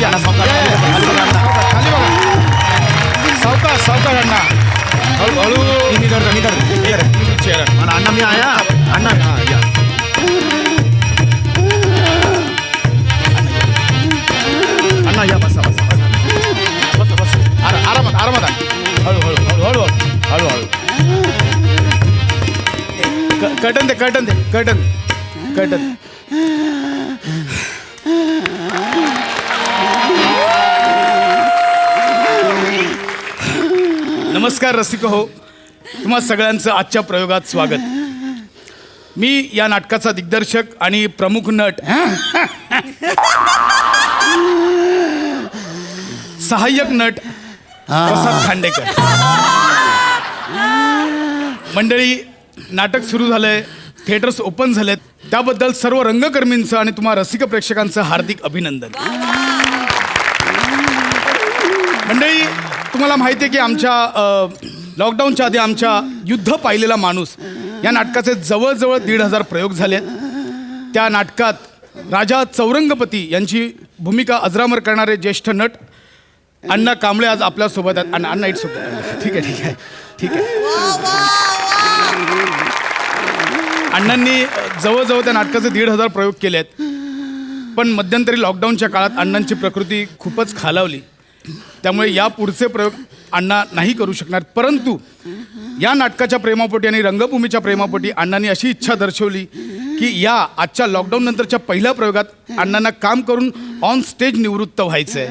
या खाली बघा सावकाश अण्णा हळू मी करतो अण्णा मी आया अण्णा या अण्णा या बसा आरामात हळू कर्टन नमस्कार रसिक हो, तुम्हा सगळ्यांचं आजच्या प्रयोगात स्वागत. मी या नाटकाचा दिग्दर्शक आणि प्रमुख नट सहाय्यक नट प्रसाद खांडेकर. मंडळी, नाटक सुरू झालंय, थिएटर्स ओपन झालेत, त्याबद्दल सर्व रंगकर्मींचं आणि तुम्हा रसिक प्रेक्षकांचं हार्दिक अभिनंदन. मंडळी, तुम्हाला माहिती आहे की आमच्या लॉकडाऊनच्या आधी आमच्या युद्ध पाहिलेला माणूस या नाटकाचे जवळजवळ 1,500 प्रयोग झाले. त्या नाटकात राजा चौरंगपती यांची भूमिका अजरामर करणारे ज्येष्ठ नट अण्णा कांबळे आज आपल्यासोबत आहेत. अण्णा इट्स ओके. ठीक आहे. अण्णांनी जवळजवळ त्या नाटकाचे 1,500 प्रयोग केले आहेत. पण मध्यंतरी लॉकडाऊनच्या काळात अण्णांची प्रकृती खूपच खालावली, त्यामुळे या पुढचे प्रयोग अण्णा नाही करू शकणार. परंतु या नाटकाच्या प्रेमापोटी आणि रंगभूमीच्या प्रेमापोटी अण्णांनी अशी इच्छा दर्शवली की या आजच्या लॉकडाऊन नंतरच्या पहिल्या प्रयोगात अण्णांना काम करून ऑन स्टेज निवृत्त व्हायचं आहे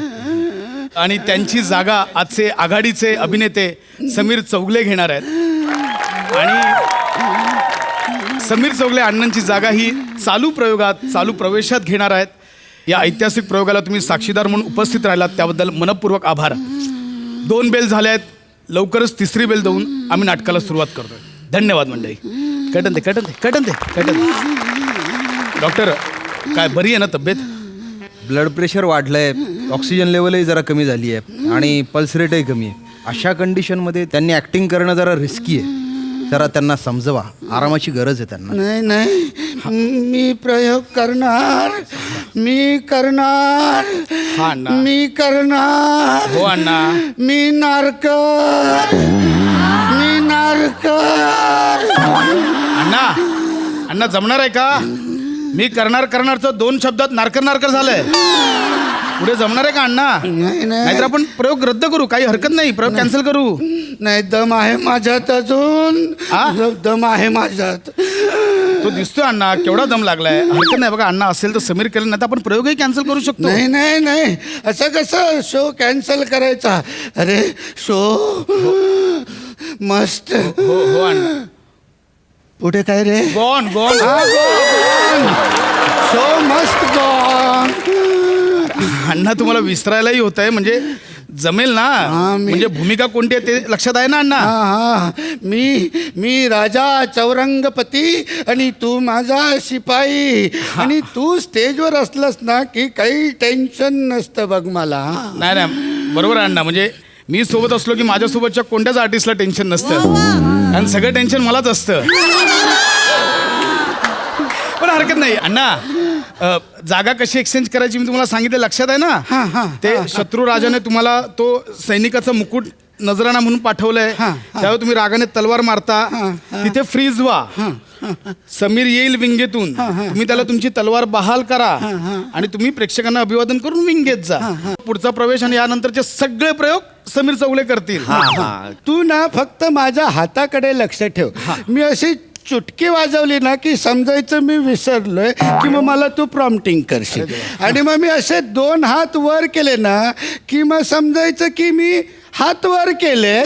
आणि त्यांची जागा आजचे आघाडीचे अभिनेते समीर चौगले घेणार आहेत. आणि समीर चौगले अण्णांची जागा ही चालू प्रयोगात चालू प्रवेशात घेणार आहेत. या ऐतिहासिक प्रयोगाला तुम्ही साक्षीदार म्हणून उपस्थित राहिलात त्याबद्दल मनपूर्वक आभार. 2 बेल झाल्या आहेत, लवकरच 3री बेल देऊन आम्ही नाटकाला सुरुवात करतोय. धन्यवाद मंडळी. कटन दे. डॉक्टर, काय बरी आहे ना तब्येत? ब्लड प्रेशर वाढलंय, ऑक्सिजन लेवलही जरा कमी झाली आहे आणि पल्स रेटही कमी आहे. अशा कंडिशनमध्ये त्यांनी ॲक्टिंग करणं जरा रिस्की आहे. जरा त्यांना समजवा, आरामाची गरज आहे त्यांना. नाही मी प्रयोग करणार. हा अण्णा. मी करणार. हो अण्णा. मी नारकर. अण्णा जमणार आहे का? मी करणारचं 2 शब्दात नारकर झालंय. पुढे जमणार आहे का अण्णा? नाहीतर आपण प्रयोग रद्द करू, काही हरकत नाही, प्रयोग कॅन्सल करू. नाही, दम आहे माझ्यात अजून. दम आहे माझ्यात. तो दिसतोय अण्णा, केवढा दम लागलाय. हरकत नाही बघा, अण्णा असेल तर समीर केलं, नाही तर आपण प्रयोगही कॅन्सल करू शकतो. नाही असं कसं शो कॅन्सल करायचा? अरे शो मस्त. हो अण्णा. पुढे काय रे? गॉन शो मस्त गॉन. अण्णा तुम्हाला विसरायलाही होत आहे, म्हणजे जमेल ना? म्हणजे भूमिका कोणती आहे ते लक्षात आहे ना अण्णा? मी राजा चौरंगपती आणि तू माझा शिपाई. आणि तू स्टेजवर असलास ना की काही टेन्शन नसतं बघ मला. नाही बरोबर आहे अण्णा. म्हणजे मी सोबत असलो की माझ्यासोबतच्या कोणत्याच आर्टिस्टला टेन्शन नसतं, कारण सगळं टेन्शन मलाच असतं. पण हरकत नाही अण्णा. जागा कशी एक्सचेंज करायची मी तुम्हाला सांगितलं, लक्षात आहे ना? ते शत्रू राजाने तुम्हाला तो सैनिकाचा मुकुट नजराणा म्हणून पाठवलंय, त्यावेळी तुम्ही रागाने तलवार मारता, तिथे फ्रीज व्हा. समीर येईल विंगेतून, तुम्ही त्याला तुमची तलवार बहाल करा आणि तुम्ही प्रेक्षकांना अभिवादन करून विंगेत जा. पुढचा प्रवेश आणि यानंतरचे सगळे प्रयोग समीर चौगले करतील. तू ना फक्त माझ्या हाताकडे लक्ष ठेव. मी अशी चुटकी वाजवली ना की समजायचं मी विसरलोय की मग मला तू प्रॉम्प्टिंग करशील. आणि मग मी असे 2 हात वर केले ना की मग समजायचं की मी हात वर केले.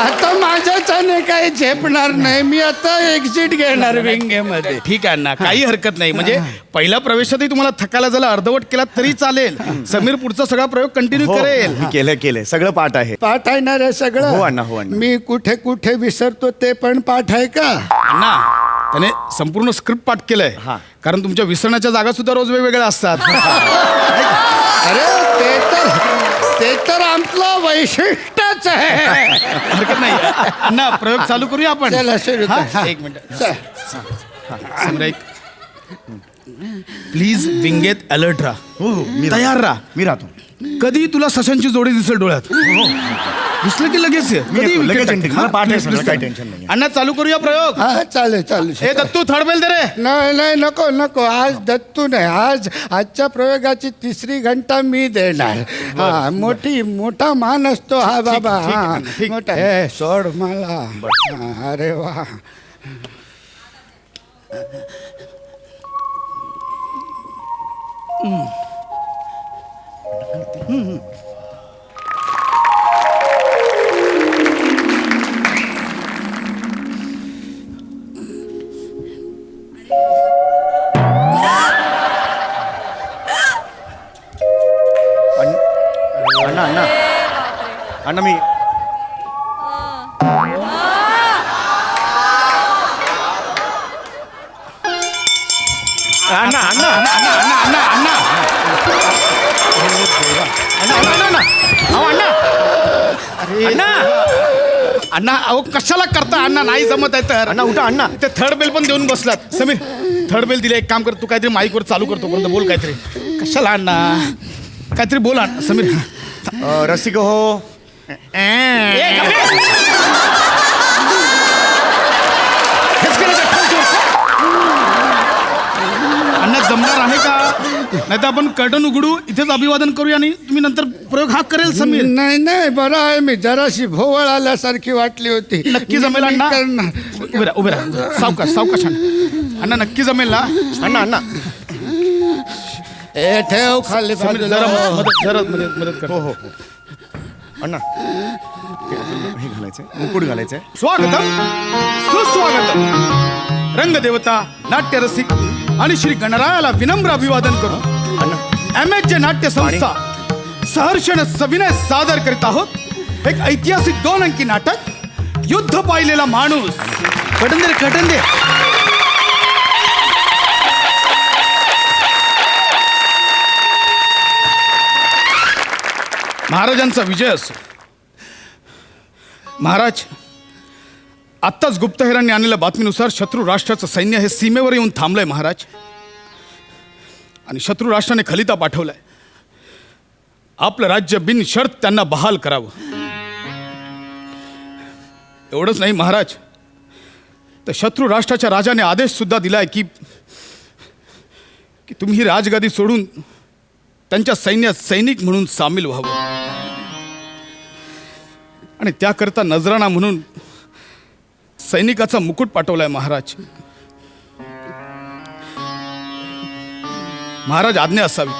आता माझ्याच्याने काही झेपणार नाही. मी आता एक्झिट घेणार विंगेमध्ये. ठीक आहे अण्णा, काही हरकत नाही. म्हणजे पहिल्या प्रवेशातही तुम्हाला थकायला झाला, अर्धवट केला तरी चालेल. समीर पुढचा सगळा प्रयोग कंटिन्यू करेल. केलं सगळं पाठ आहे. पाठ आहे ना रे सगळं? हो अण्णा. मी कुठे कुठे विसरतो ते पण पाठ आहे का? अण्णा, त्याने संपूर्ण स्क्रिप्ट पाठ केलंय, कारण तुमच्या विसरण्याच्या जागा सुद्धा रोज वेगवेगळ्या असतात. अरे ते तर आपलं वैशिष्ट्यच आहे. हरकत नाही अण्णा, प्रयोग चालू करूया आपण. चला सुरू कर. एक मिनिट. समीर ऐक, प्लीज विंगेत अलर्ट राहा. हो हो मी तयार राहा. मी राहतो. कधी तुला सशांची जोडी दिसेल डोळ्यात. दिसलं की लगेच ये. मी कधी येतो, लगेच wicket ending. टाक. मला पाठ आहे Please, सगळं, please, काही please. tension नाहीये. अण्णा चालू करूया प्रयोग. हा चालेल चालेल हे दत्तू थर्ड बेल दे रे. नाही नाही नको नको आज दत्तू नाही आजच्या प्रयोगाची 3री घंटा मी देणार. हा मोठा मान असतो हा बाबा. ठीक आहे, हा ठीक. मोठा हे सोड मला. हा, अरे वा. अण्णा अण्णा अण्णा मी अण्णा अण्णा अण्णा अण्णा अण्णा अण्णा अण्णा अण्णा अहो कशाला करता अण्णा नाही जमत आहे तर. अण्णा उठा अण्णा. ते थर्ड बेल पण देऊन बसलात. समीर थर्ड बेल दिले. एक काम कर तू काहीतरी माईकवर चालू करतो पर्यंत बोल काहीतरी. कशाला अण्णा काहीतरी बोल अण्णा. समीर रसिक हो. ए, गप्पे. हेच करायचं, ठेव, ठेव. अण्णा जमणार आहे का नाही तर आपण कर्टन उघडू इथेच अभिवादन करूया आणि तुम्ही नंतर प्रयोग हा करेल समीर. नाही नाही बरं आहे मी जराशी भोवळ आल्यासारखी वाटली होती. नक्की जमेल अण्णा. मी करणार. उभे राहा सावकाश सावकाश अण्णा नक्की जमेल ना. अण्णा अण्णा ए ठेव खाली समीर बाजूला. जरा मदत कर. हो हो हो अण्णा ते आपल्याला हे घालायचंय मुकुट घालायचंय. स्वागतम सुस्वागतम. रंगदेवता नाट्यरसिक आणि श्री गणरायाला विनम्र अभिवादन करू. अण्णा MHJ नाट्य संस्था सहर्षण सविनय सादर करीत आहोत एक ऐतिहासिक 2 अंकी नाटक युद्ध पाहिलेला माणूस. कटन दे. महाराजांचा विजय असो. महाराज आत्ताच गुप्तहेरांनी आणलेल्या बातमीनुसार शत्रू राष्ट्राचं सैन्य हे सीमेवर येऊन थांबलंय महाराज. आणि शत्रू राष्ट्राने खलिता पाठवलाय आपलं राज्य बिनशर्त त्यांना बहाल करावं. एवढंच नाही महाराज तर शत्रू राष्ट्राच्या राजाने आदेश सुद्धा दिलाय की तुम्ही ही राजगादी सोडून त्यांच्या सैन्यात सैनिक म्हणून सामील व्हावं. आणि त्याकरता नजराणा म्हणून सैनिकाचा मुकुट पाठवलाय महाराज. महाराज आज्ञा असावी.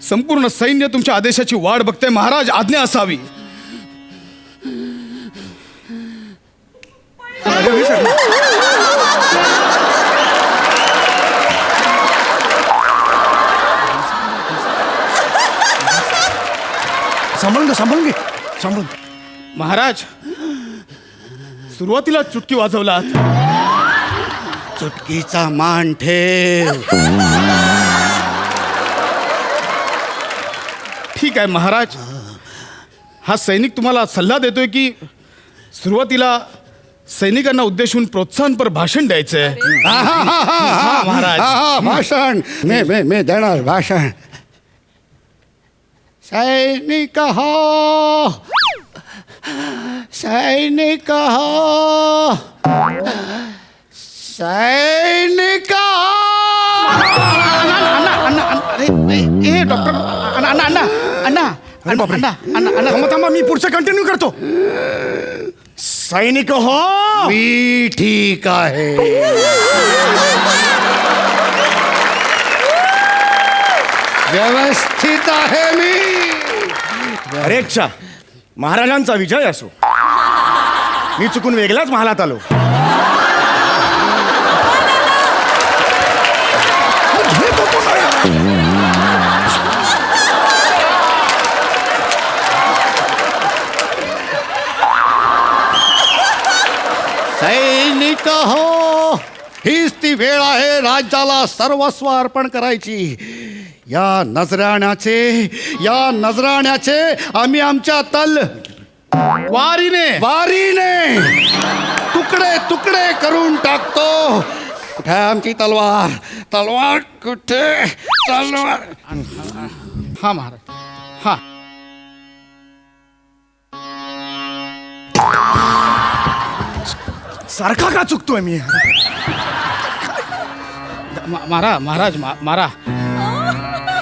संपूर्ण सैन्य तुमच्या आदेशाची वाट बघते महाराज. आज्ञा असावी. सांभाळून घे. महाराज सुरुवातीला चुटकी वाजवलात. चुटकीचा मान ठेव. ठीक आहे महाराज. हा सैनिक तुम्हाला सल्ला देतोय की सुरुवातीला सैनिकांना उद्देशून प्रोत्साहनपर भाषण द्यायचंय. महाराज. भाषण मी देणार भाषण. सैनिक हो सैनिक हो सैनिक थांबा मी पुढचं कंटिन्यू करतो. सैनिक हो. मी ठीक आहे. व्यवस्थित आहे मी. अरे अच्छा महाराजांचा विजय असो. मी चुकून वेगळाच महालात आलो. सैनिक हो हीच ती वेळ आहे राज्याला सर्वस्व अर्पण करायची. या नजराण्याचे आम्ही आमच्या वारीने तुकडे तुकडे करून टाकतो. कुठे आहे आमची तलवार? तलवार कुठे? तलवार हा महाराज हा. सारखा का चुकतोय मी? मारा महाराज मारा.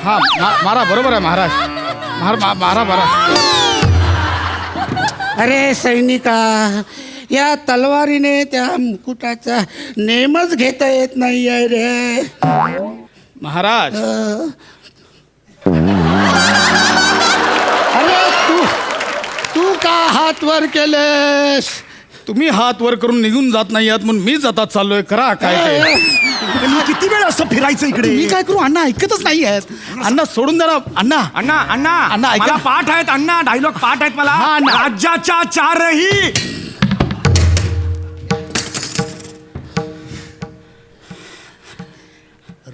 हा मारा बरोबर आहे महाराज. मारा मारा. अरे सैनिका, या तलवारीने त्या मुकुटाचा नेमच घेता येत नाहीये रे. महाराज अरे तू का हात वर केलेस? तुम्ही हात वर करून निघून जात नाही आहात म्हणून मीच आता चाललोय. करा काय ते. मी किती वेळ असं फिरायचं मी इकडे? काय करू? अण्णा ऐकतच नाही आहेत. अण्णा सोडून द्या ना. अण्णा अण्णा अण्णा अण्णा, ऐका. मला पाठ आहेत अण्णा, डायलॉग पाठ आहेत मला. हा, अण्णा. राज्याच्या चारही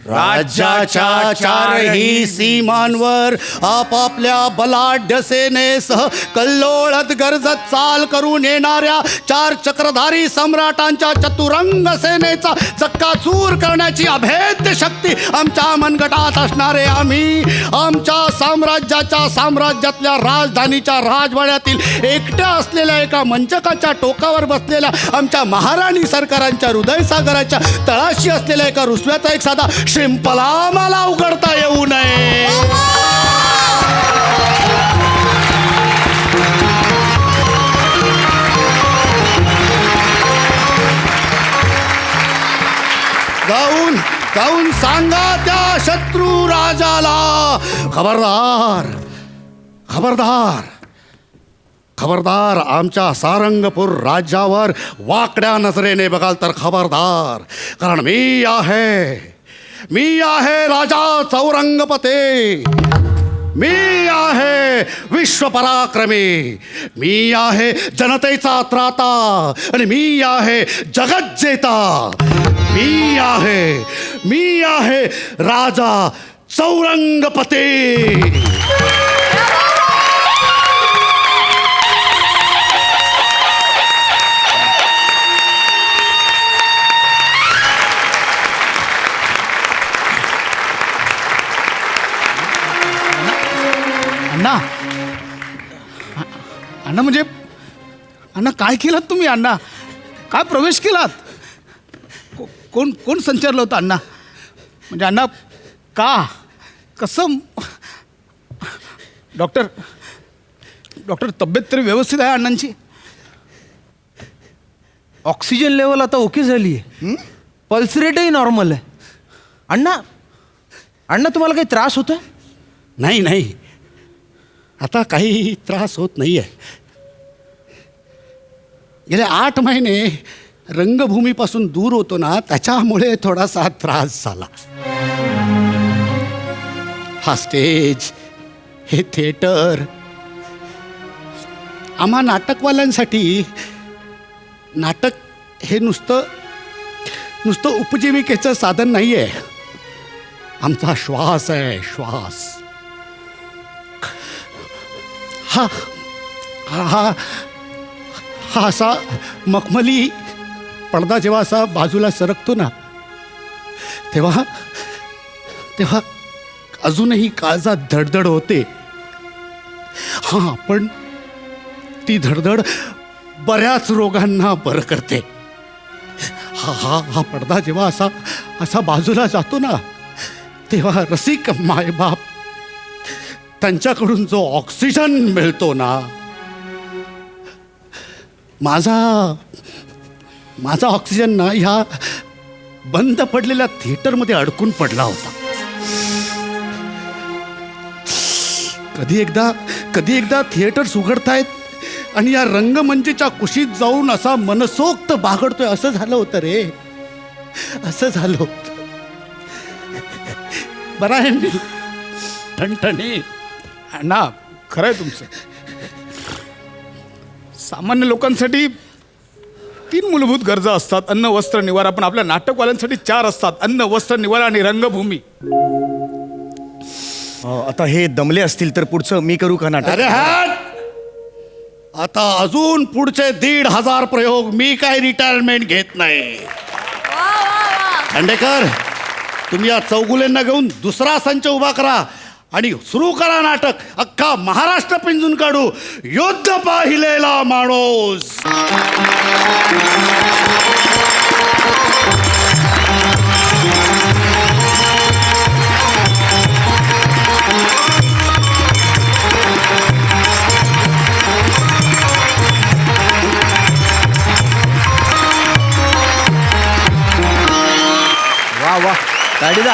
राज्याच्या चारही सीमांवर आपापल्या बलाढ्य सेनेसह कल्लोळत गरजत चाल करून येणाऱ्या 4 चक्रधारी सम्राटांच्या चतुरंग सेनेचा चक्काचूर करण्याची अभेद्य शक्ती आमच्या मनगटात असणारे आम्ही आमच्या साम्राज्यातल्या राजधानीच्या राजवाड्यातील एकट्या असलेल्या एका मंचकाच्या टोकावर बसलेल्या आमच्या महाराणी सरकारांच्या हृदयसागराच्या तळाशी असलेल्या एका रुसव्याचा एक साधा शिंपला मला उघडता येऊ नये. जाऊन सांगा त्या शत्रू राजाला, खबरदार आमच्या सारंगपूर राज्यावर वाकड्या नजरेने बघाल तर खबरदार. कारण मी आहे राजा चौरंगपते. मी आहे विश्वपराक्रमी. मी आहे जनतेचा त्राता आणि मी आहे जगज्जेता. मी आहे राजा चौरंगपते. अण्णा अण्णा म्हणजे अण्णा काय केलात तुम्ही? अण्णा काय प्रवेश केलात? कोण संचारलं होतं अण्णा? म्हणजे अण्णा का कसं? डॉक्टर तब्येत तरी व्यवस्थित आहे अण्णांची? ऑक्सिजन लेवल आता ओके झाली आहे. पल्स रेटही नॉर्मल आहे. अण्णा तुम्हाला काही त्रास होतोय? नाही, आता काही त्रास होत नाही आहे. गेले 8 महिने रंगभूमीपासून दूर होतो ना, त्याच्यामुळे थोडासा त्रास झाला. हा स्टेज, हे थिएटर, आम्हा नाटकवाल्यांसाठी नाटक हे नुसतं उपजीविकेचं साधन नाही आहे. आमचा श्वास आहे, श्वास. हा असा मखमली पडदा जेव्हा असा बाजूला सरकतो ना, तेव्हा अजूनही काळजात धडधड होते. पण ती धडधड बऱ्याच रोगांना बरं करते. हा पडदा जेव्हा असा बाजूला जातो ना, तेव्हा रसिक मायबाप त्यांच्याकडून जो ऑक्सिजन मिळतो ना, माझा ऑक्सिजन ना ह्या बंद पडलेल्या थिएटरमध्ये अडकून पडला होता. कधी एकदा थिएटर्स उघडतायत आणि या रंगमंचीच्या कुशीत जाऊन असा मनसोक्त बागडतोय, असं झालं होतं रे. असं झालं होतं. बरं आहे मी ठणठणी. अण्णा खरं आहे तुमचं. सामान्य लोकांसाठी 3 मूलभूत गरजा असतात: अन्न, वस्त्र, निवारा. पण आपल्या नाटकवाल्यांसाठी 4 असतात: अन्न, वस्त्र, निवारा आणि रंगभूमी. आता हे दमले असतील तर पुढचं मी करू का नाटक? अरे आता अजून पुढचे 1,500 प्रयोग. मी काय रिटायरमेंट घेत नाही. खांडेकर, तुम्ही या चौगुलेंना घेऊन दुसरा संच उभा करा आणि सुरू करा नाटक. अख्खा महाराष्ट्र पिंजून काढू. युद्ध पाहिलेला माणूस. वा वा, ताडी दा.